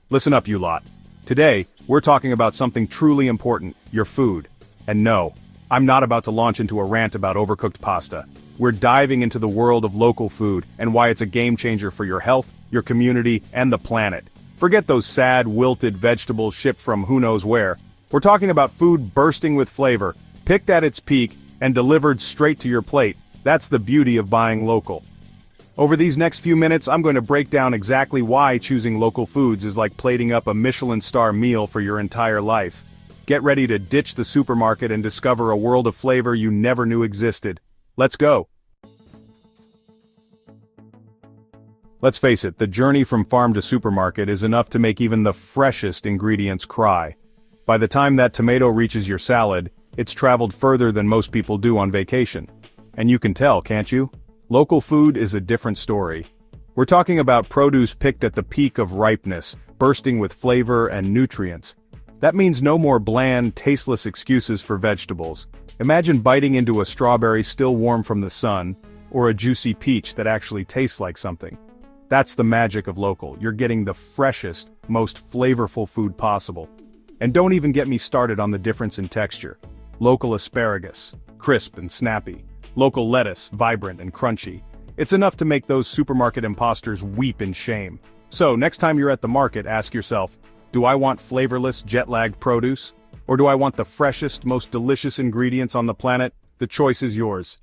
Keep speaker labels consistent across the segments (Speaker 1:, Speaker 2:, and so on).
Speaker 1: Listen up, you lot. Today, we're talking about something truly important, your food. And no, I'm not about to launch into a rant about overcooked pasta. We're diving into the world of local food and why it's a game changer for your health, your community, and the planet. Forget those sad, wilted vegetables shipped from who knows where. We're talking about food bursting with flavor, picked at its peak, and delivered straight to your plate. That's the beauty of buying local. Over these next few minutes, I'm going to break down exactly why choosing local foods is like plating up a Michelin star meal for your entire life. Get ready to ditch the supermarket and discover a world of flavor you never knew existed. Let's go. Let's face it, the journey from farm to supermarket is enough to make even the freshest ingredients cry. By the time that tomato reaches your salad, it's traveled further than most people do on vacation. And you can tell, can't you? Local food is a different story. We're talking about produce picked at the peak of ripeness, bursting with flavor and nutrients. That means no more bland, tasteless excuses for vegetables. Imagine biting into a strawberry still warm from the sun, or a juicy peach that actually tastes like something. That's the magic of local. You're getting the freshest, most flavorful food possible. And don't even get me started on the difference in texture. Local asparagus, crisp and snappy. Local lettuce, vibrant and crunchy. It's enough to make those supermarket imposters weep in shame. So, next time you're at the market, ask yourself, do I want flavorless, jet-lagged produce? Or do I want the freshest, most delicious ingredients on the planet? The choice is yours.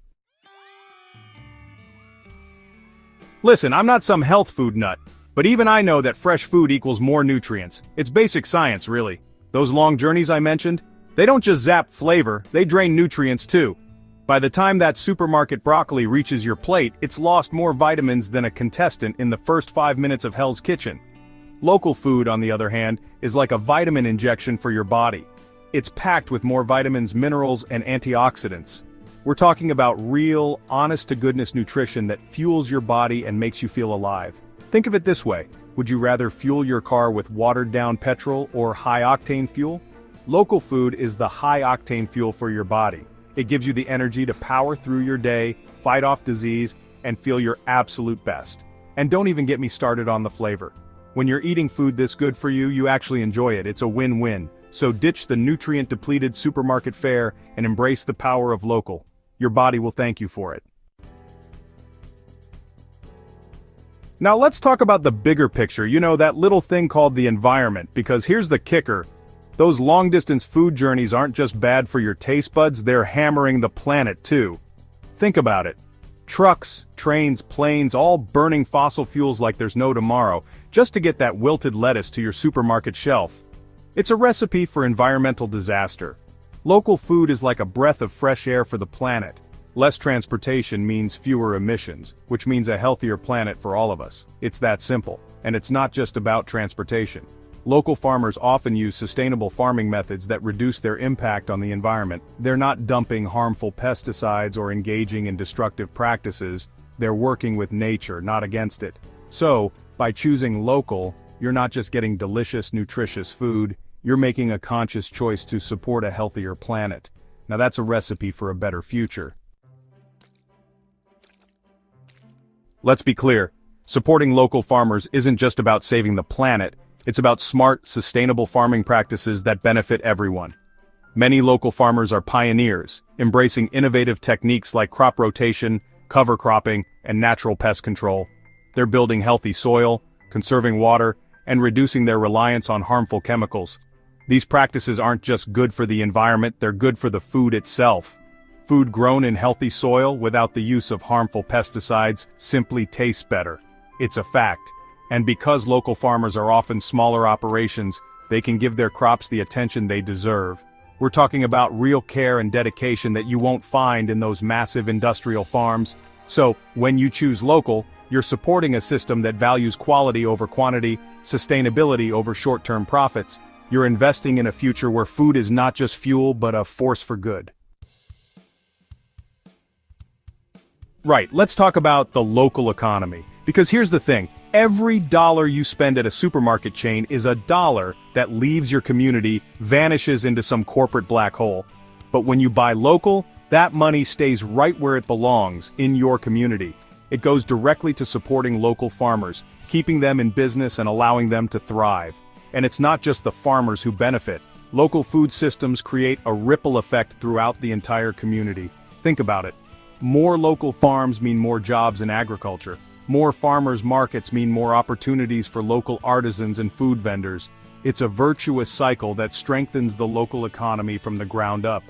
Speaker 1: Listen, I'm not some health food nut, but even I know that fresh food equals more nutrients. It's basic science, really. Those long journeys I mentioned, they don't just zap flavor, they drain nutrients too. By the time that supermarket broccoli reaches your plate, it's lost more vitamins than a contestant in the first 5 minutes of Hell's Kitchen. Local food, on the other hand, is like a vitamin injection for your body. It's packed with more vitamins, minerals, and antioxidants. We're talking about real, honest-to-goodness nutrition that fuels your body and makes you feel alive. Think of it this way, would you rather fuel your car with watered-down petrol or high-octane fuel? Local food is the high-octane fuel for your body. It gives you the energy to power through your day, fight off disease, and feel your absolute best. And don't even get me started on the flavor. When you're eating food this good for you, you actually enjoy it. It's a win-win. So ditch the nutrient-depleted supermarket fare and embrace the power of local. Your body will thank you for it. Now let's talk about the bigger picture, that little thing called the environment, because here's the kicker. Those long-distance food journeys aren't just bad for your taste buds, they're hammering the planet too. Think about it. Trucks, trains, planes, all burning fossil fuels like there's no tomorrow, just to get that wilted lettuce to your supermarket shelf. It's a recipe for environmental disaster. Local food is like a breath of fresh air for the planet. Less transportation means fewer emissions, which means a healthier planet for all of us. It's that simple. And it's not just about transportation. Local farmers often use sustainable farming methods that reduce their impact on the environment. They're not dumping harmful pesticides or engaging in destructive practices. They're working with nature, not against it. So, by choosing local, you're not just getting delicious, nutritious food, you're making a conscious choice to support a healthier planet. Now that's a recipe for a better future. Let's be clear, supporting local farmers isn't just about saving the planet. It's about smart, sustainable farming practices that benefit everyone. Many local farmers are pioneers, embracing innovative techniques like crop rotation, cover cropping, and natural pest control. They're building healthy soil, conserving water, and reducing their reliance on harmful chemicals. These practices aren't just good for the environment, they're good for the food itself. Food grown in healthy soil without the use of harmful pesticides simply tastes better. It's a fact. And because local farmers are often smaller operations, they can give their crops the attention they deserve. We're talking about real care and dedication that you won't find in those massive industrial farms. So, when you choose local, you're supporting a system that values quality over quantity, sustainability over short-term profits. You're investing in a future where food is not just fuel but a force for good. Right, let's talk about the local economy. Because here's the thing, every dollar you spend at a supermarket chain is a dollar that leaves your community, vanishes into some corporate black hole. But when you buy local, that money stays right where it belongs, in your community. It goes directly to supporting local farmers, keeping them in business and allowing them to thrive. And it's not just the farmers who benefit. Local food systems create a ripple effect throughout the entire community. Think about it. More local farms mean more jobs in agriculture. More farmers' markets mean more opportunities for local artisans and food vendors. It's a virtuous cycle that strengthens the local economy from the ground up.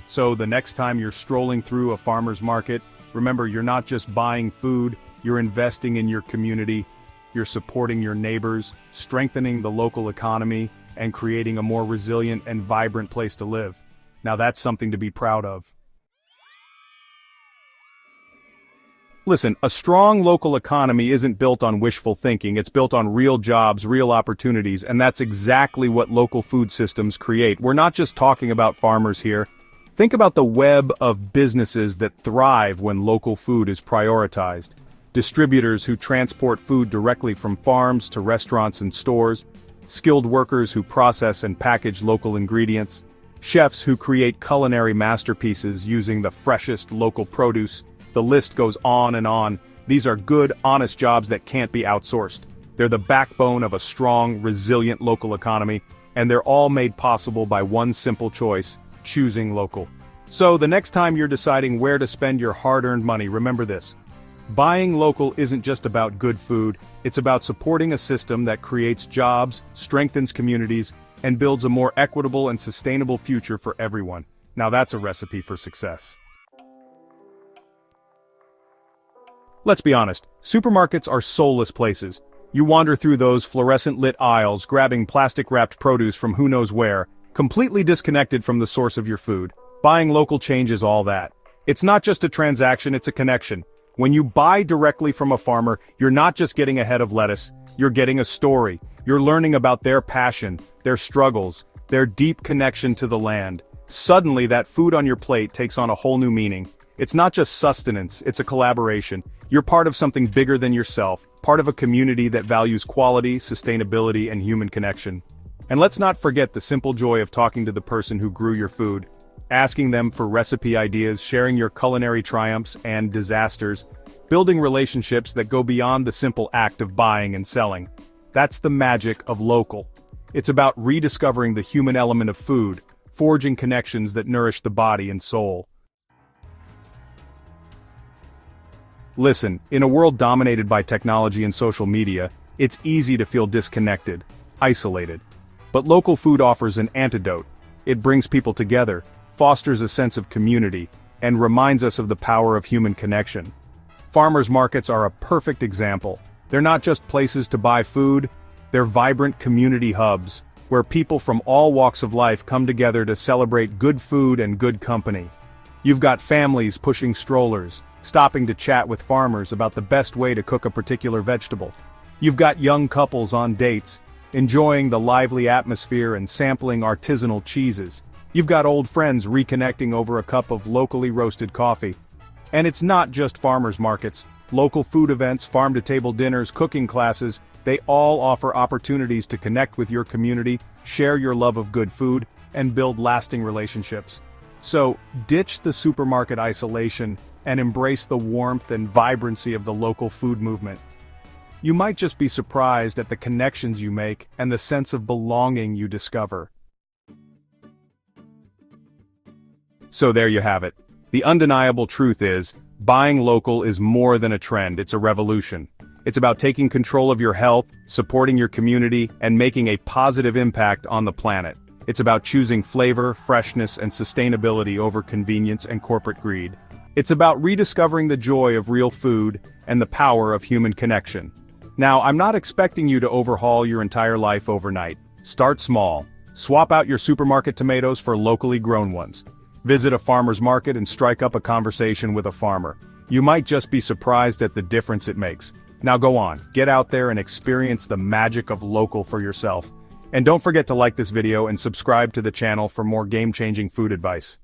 Speaker 1: So the next time you're strolling through a farmer's market, remember, you're not just buying food, you're investing in your community, you're supporting your neighbors, strengthening the local economy, and creating a more resilient and vibrant place to live. Now that's something to be proud of. Listen, a strong local economy isn't built on wishful thinking, it's built on real jobs, real opportunities, and that's exactly what local food systems create. We're not just talking about farmers here. Think about the web of businesses that thrive when local food is prioritized. Distributors who transport food directly from farms to restaurants and stores, skilled workers who process and package local ingredients, chefs who create culinary masterpieces using the freshest local produce. The list goes on and on. These are good, honest jobs that can't be outsourced. They're the backbone of a strong, resilient local economy, and they're all made possible by one simple choice: choosing local. So the next time you're deciding where to spend your hard-earned money, remember this. Buying local isn't just about good food, it's about supporting a system that creates jobs, strengthens communities, and builds a more equitable and sustainable future for everyone. Now that's a recipe for success. Let's be honest, supermarkets are soulless places. You wander through those fluorescent-lit aisles, grabbing plastic-wrapped produce from who knows where, completely disconnected from the source of your food. Buying local changes all that. It's not just a transaction, it's a connection. When you buy directly from a farmer, you're not just getting a head of lettuce, you're getting a story. You're learning about their passion, their struggles, their deep connection to the land. Suddenly, that food on your plate takes on a whole new meaning. It's not just sustenance, it's a collaboration. You're part of something bigger than yourself, part of a community that values quality, sustainability, and human connection. And let's not forget the simple joy of talking to the person who grew your food, asking them for recipe ideas, sharing your culinary triumphs and disasters, building relationships that go beyond the simple act of buying and selling. That's the magic of local. It's about rediscovering the human element of food, forging connections that nourish the body and soul. Listen, in a world dominated by technology and social media, it's easy to feel disconnected, isolated. But local food offers an antidote. It brings people together, fosters a sense of community, and reminds us of the power of human connection. Farmers markets are a perfect example. They're not just places to buy food, they're vibrant community hubs, where people from all walks of life come together to celebrate good food and good company. You've got families pushing strollers, stopping to chat with farmers about the best way to cook a particular vegetable. You've got young couples on dates, enjoying the lively atmosphere and sampling artisanal cheeses. You've got old friends reconnecting over a cup of locally roasted coffee. And it's not just farmers markets. Local food events, farm-to-table dinners, cooking classes, they all offer opportunities to connect with your community, share your love of good food, and build lasting relationships. So, ditch the supermarket isolation and embrace the warmth and vibrancy of the local food movement. You might just be surprised at the connections you make and the sense of belonging you discover. So there you have it. The undeniable truth is, buying local is more than a trend, it's a revolution. It's about taking control of your health, supporting your community, and making a positive impact on the planet. It's about choosing flavor, freshness, and sustainability over convenience and corporate greed. It's about rediscovering the joy of real food and the power of human connection. Now, I'm not expecting you to overhaul your entire life overnight. Start small. Swap out your supermarket tomatoes for locally grown ones. Visit a farmer's market and strike up a conversation with a farmer. You might just be surprised at the difference it makes. Now go on, get out there and experience the magic of local for yourself. And don't forget to like this video and subscribe to the channel for more game-changing food advice.